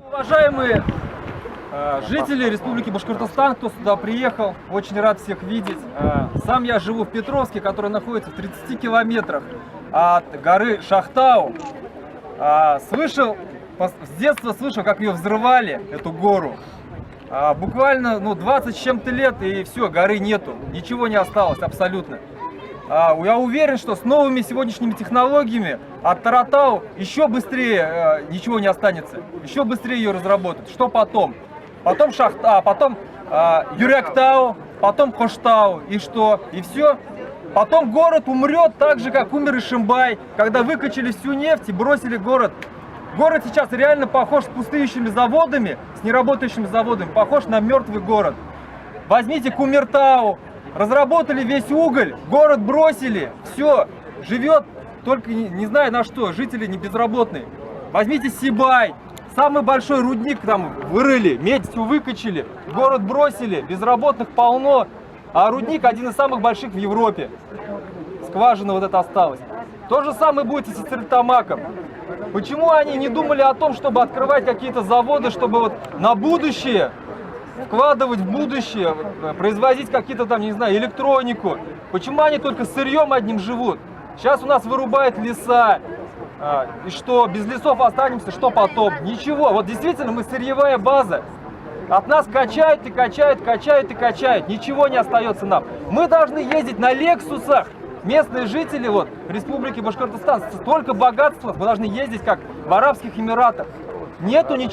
Уважаемые жители Республики Башкортостан, кто сюда приехал, очень рад всех видеть. Сам я живу в Петровске, который находится в 30 километрах от горы Шахтау. С детства слышал, как ее взрывали, эту гору. Буквально 20 с чем-то лет, и все, горы нету, ничего не осталось абсолютно. Я уверен, что с новыми сегодняшними технологиями от Таратау еще быстрее ничего не останется, еще быстрее ее разработают. Что потом? Потом потом Юряктау, потом Коштау, и что? И все. Потом город умрет так же, как умер Ишимбай, когда выкачали всю нефть и бросили город. Город сейчас реально похож с пустующими заводами, с неработающими заводами, похож на мертвый город. Возьмите Кумертау, разработали весь уголь, город бросили, все, живет только не знаю на что, жители не безработные. Возьмите Сибай, самый большой рудник там вырыли, медь всю выкачали, город бросили, безработных полно, а рудник один из самых больших в Европе. Скважина вот эта осталась. То же самое будет и с Стерлитамаком. Почему они не думали о том, чтобы открывать какие-то заводы, чтобы вот на будущее вкладывать в будущее, производить какие-то там, не знаю, электронику? Почему они только сырьем одним живут? Сейчас у нас вырубают леса, и что, без лесов останемся, что потом? Ничего, вот действительно мы сырьевая база. От нас качают и качают, качают и качают, ничего не остается нам. Мы должны ездить на Лексусах. Местные жители вот Республики Башкортостан, столько богатства, мы должны ездить как в Арабских Эмиратах. Нету ничего.